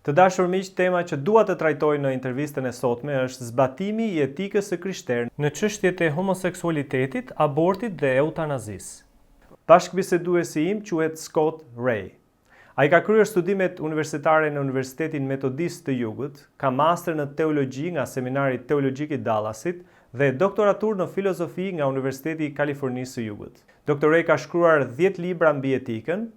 Të dashur miq, tema që dua të trajtoj në intervistën e sotme është zbatimi I etikës së Krishterë në çështjet e homoseksualitetit, abortit dhe eutanazisë. Bashkëbiseduesi im quhet Scott Rae. Ai ka kryer studimet universitare në Universitetin Metodist të Jugut, ka master në teologji nga Seminari Teologjik I Dallasit dhe doktoratur në filozofi nga Universiteti I Kalifornisë së Jugut. Dr. Rae ka shkruar 10 libra mbi etikën.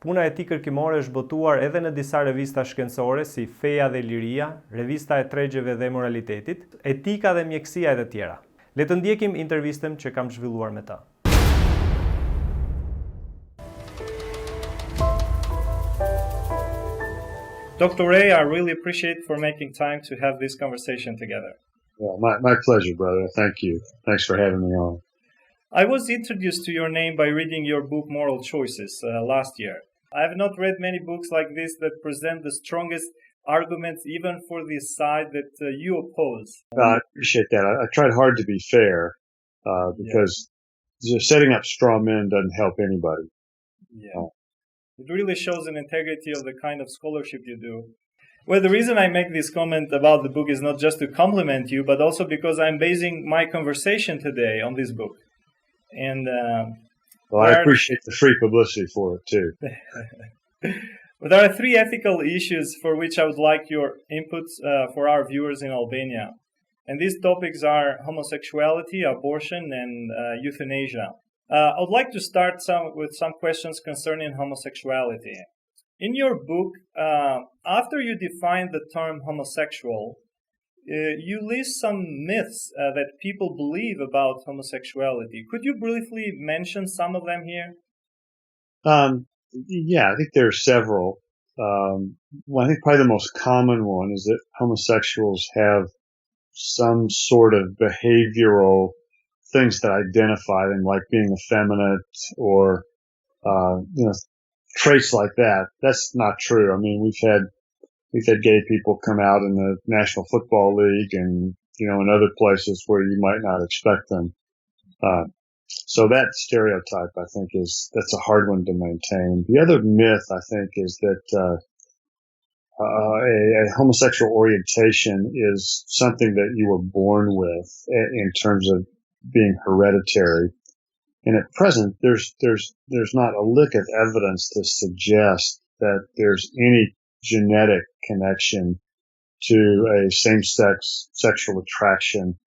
Puna e tij kërkimore është botuar edhe në disa revista shkencore si Feja dhe Liria, Revista e Tregjeve dhe Moralitetit, Etika dhe Mjekësia e të tjera. Le të ndjekim intervistën që kam zhvilluar me ta. Dr. Rae, I really appreciate for making time to have this conversation together. Well, my pleasure, brother. Thank you. Thanks for having me on. I was introduced to your name by reading your book Moral Choices last year. I have not read many books like this that present the strongest arguments even for the side that you oppose. I appreciate that. I tried hard to be fair because just setting up straw men doesn't help anybody. Yeah. It really shows an integrity of the kind of scholarship you do. Well, the reason I make this comment about the book is not just to compliment you, but also because I'm basing my conversation today on this book. And well, I appreciate the free publicity for it too. But there are 3 ethical issues for which I would like your inputs for our viewers in Albania. And these topics are homosexuality, abortion, and euthanasia. I would like to start with some questions concerning homosexuality. In your book, after you define the term homosexual, you list some myths that people believe about homosexuality. Could you briefly mention some of them here? Yeah, I think there are several. Well, I think probably the most common one is that homosexuals have some sort of behavioral things that identify them, like being effeminate or, traits like that. That's not true. I mean, we've had gay people come out in the National Football League and, in other places where you might not expect them. So that stereotype, I think, that's a hard one to maintain. The other myth, I think, is that a homosexual orientation is something that you were born with in terms of being hereditary. And at present, there's not a lick of evidence to suggest that there's any genetic connection to a same-sex sexual attraction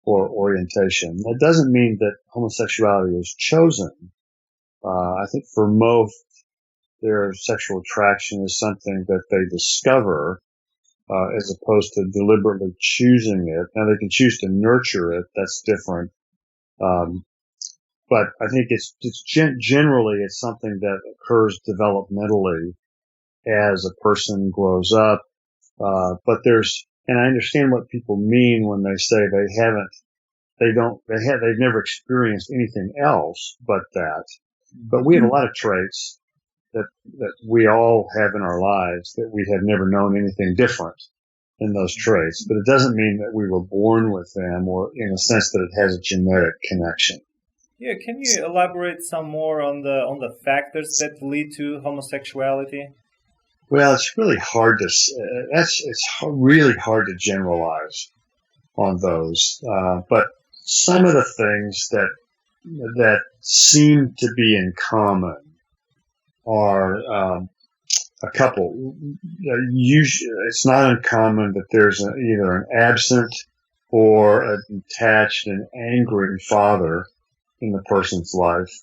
or orientation. That doesn't mean that homosexuality is chosen. I think for most, their sexual attraction is something that they discover, as opposed to deliberately choosing it. Now they can choose to nurture it. That's different. But I think generally it's something that occurs developmentally as a person grows up. And I understand what people mean when they say they've never experienced anything else but that. But we have a lot of traits that we all have in our lives that we have never known anything different than those traits. But it doesn't mean that we were born with them or in a sense that it has a genetic connection. Yeah, can you elaborate some more on the factors that lead to homosexuality? Well, it's really hard to really hard to generalize on those. But some of the things that seem to be in common are a couple. Usually, it's not uncommon that there's either an absent or an attached and angry father in the person's life.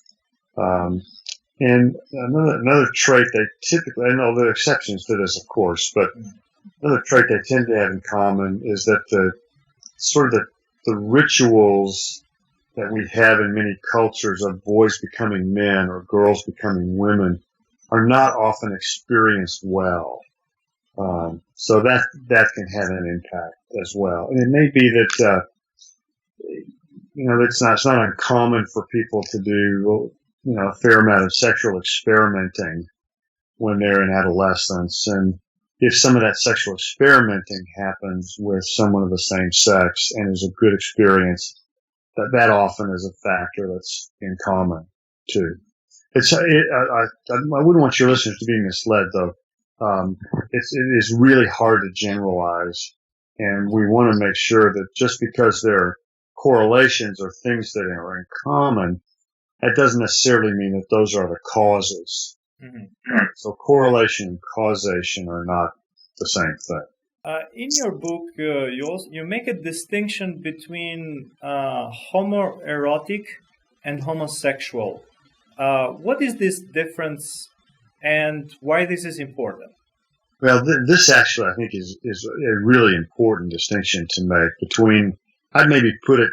And another trait they typically, I know there are exceptions to this, of course, but another trait they tend to have in common is that the rituals that we have in many cultures of boys becoming men or girls becoming women are not often experienced well. So that can have an impact as well. And it may be that, it's not uncommon for people to do, a fair amount of sexual experimenting when they're in adolescence. And if some of that sexual experimenting happens with someone of the same sex and is a good experience, that often is a factor that's in common too. I wouldn't want your listeners to be misled though. it is really hard to generalize, and we want to make sure that just because there are correlations or things that are in common, that doesn't necessarily mean that those are the causes. Mm-hmm. So correlation and causation are not the same thing. In your book, you make a distinction between homoerotic and homosexual. What is this difference, and why this is important? Well, this actually, I think, is a really important distinction to make between. I'd maybe put it.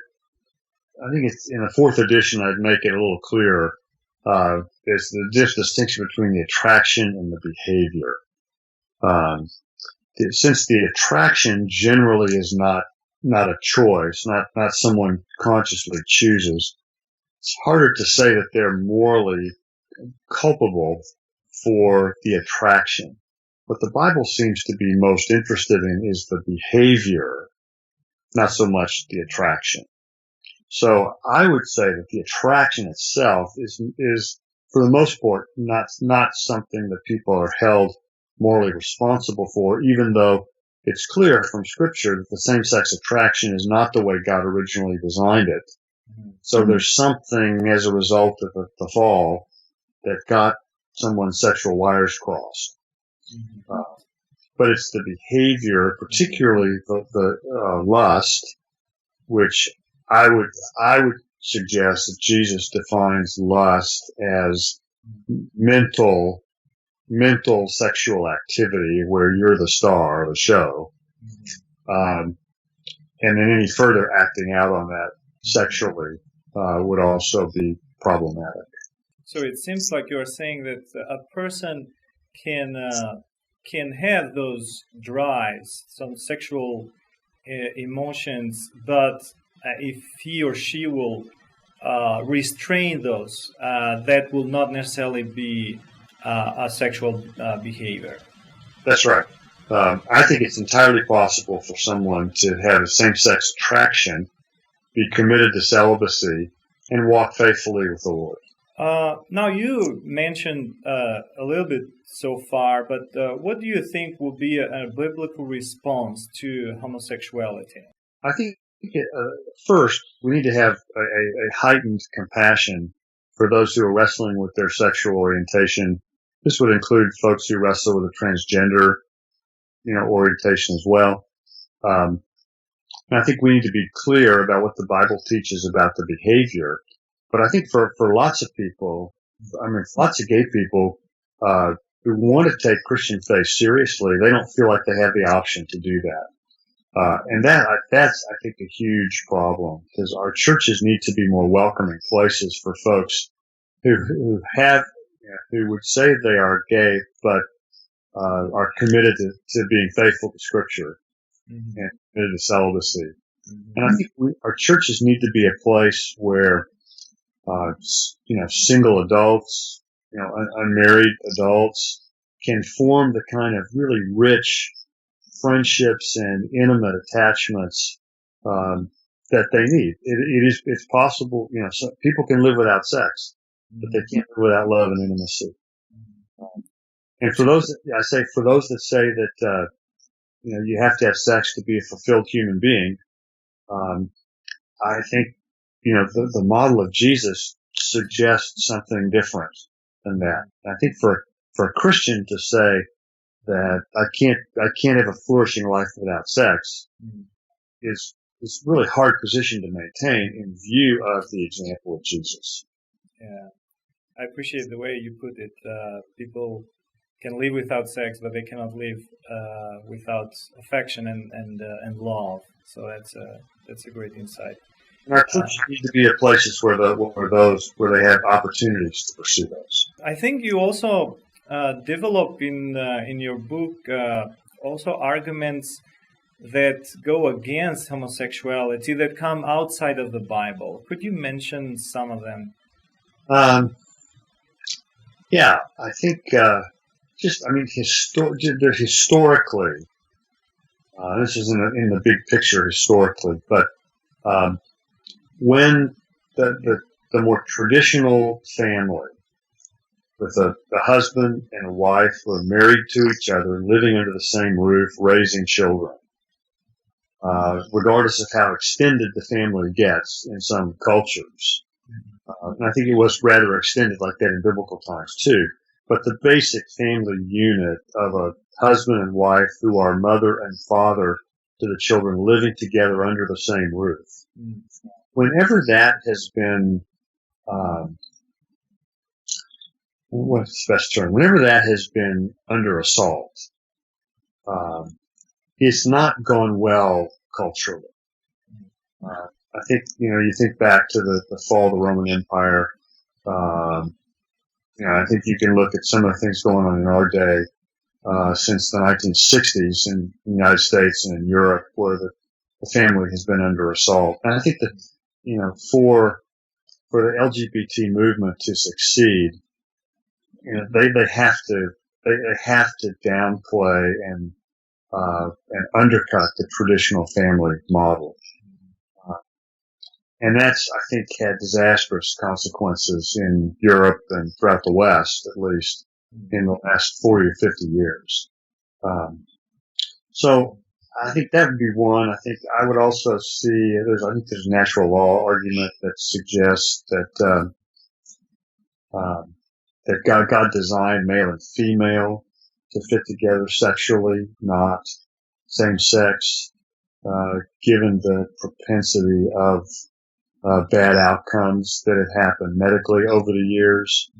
I think it's in the fourth edition. I'd make it a little clearer. There's the distinction between the attraction and the behavior. Since the attraction generally is not a choice, not someone consciously chooses, it's harder to say that they're morally culpable for the attraction. What the Bible seems to be most interested in is the behavior, not so much the attraction. So I would say that the attraction itself is for the most part not something that people are held morally responsible for, even though it's clear from Scripture that the same-sex attraction is not the way God originally designed it. Mm-hmm. So there's something as a result of the fall that got someone's sexual wires crossed. Mm-hmm. But it's the behavior, particularly the lust, which I would suggest that Jesus defines lust as mental sexual activity where you're the star of the show. And then any further acting out on that sexually would also be problematic. So it seems like you're saying that a person can have those drives, some sexual emotions, but if he or she will restrain those, that will not necessarily be a sexual behavior. That's right. I think it's entirely possible for someone to have a same-sex attraction, be committed to celibacy, and walk faithfully with the Lord. Now, you mentioned a little bit so far, but what do you think will be a biblical response to homosexuality? I think first, we need to have a heightened compassion for those who are wrestling with their sexual orientation. This would include folks who wrestle with a transgender, orientation as well. And I think we need to be clear about what the Bible teaches about the behavior. But I think for lots of people, lots of gay people who want to take Christian faith seriously, they don't feel like they have the option to do that. And that's, I think, a huge problem, because our churches need to be more welcoming places for folks who would say they are gay, but are committed to being faithful to Scripture, mm-hmm. and committed to celibacy. Mm-hmm. And I think our churches need to be a place where, single adults, unmarried adults can form the kind of really rich friendships and intimate attachments that they need. It's possible, so people can live without sex, but they can't live without love and intimacy. And for those that say that you have to have sex to be a fulfilled human being, I think the model of Jesus suggests something different than that. I think for a Christian to say that I can't have a flourishing life without sex is a really hard position to maintain in view of the example of Jesus. Yeah, I appreciate the way you put it. People can live without sex, but they cannot live without affection and love. So that's a great insight. And our churches need to be at places where they have opportunities to pursue those. I think you also develop in your book also arguments that go against homosexuality that come outside of the Bible. Could you mention some of them? Yeah, I think historically, this is in the big picture historically, but when the more traditional family a husband and a wife who are married to each other, living under the same roof, raising children. Regardless of how extended the family gets in some cultures. And I think it was rather extended like that in biblical times too. But the basic family unit of a husband and wife who are mother and father to the children living together under the same roof. Whenever that has been, what's the best term? Whenever that has been under assault, it's not gone well culturally. I think, you think back to the fall of the Roman Empire. I think you can look at some of the things going on in our day, since the 1960s in the United States and in Europe, where the family has been under assault. And I think that, for the LGBT movement to succeed, they have to downplay and undercut the traditional family model. And that's, I think, had disastrous consequences in Europe and throughout the West, at least in the last 40 or 50 years. So I think that would be one. I think I would also see, I think there's a natural law argument that suggests that God designed male and female to fit together sexually, not same sex, given the propensity of bad outcomes that have happened medically over the years.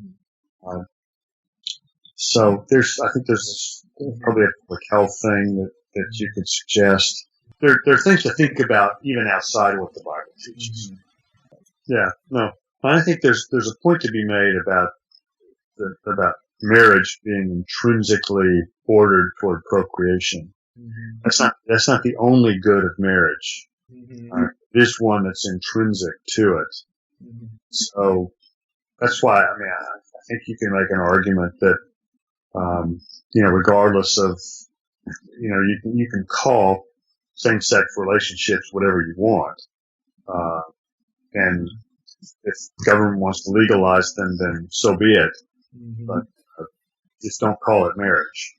So I think there's probably a public health thing that you could suggest. There are things to think about even outside of what the Bible teaches. Yeah, no, I think there's a point to be made about marriage being intrinsically ordered toward procreation. That's not the only good of marriage. It is one that's intrinsic to it. So that's why, I think you can make an argument that, regardless of, you can call same-sex relationships whatever you want. And if the government wants to legalize them, then so be it. But just don't call it marriage.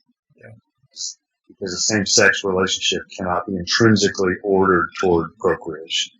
Because a same-sex relationship cannot be intrinsically ordered toward procreation.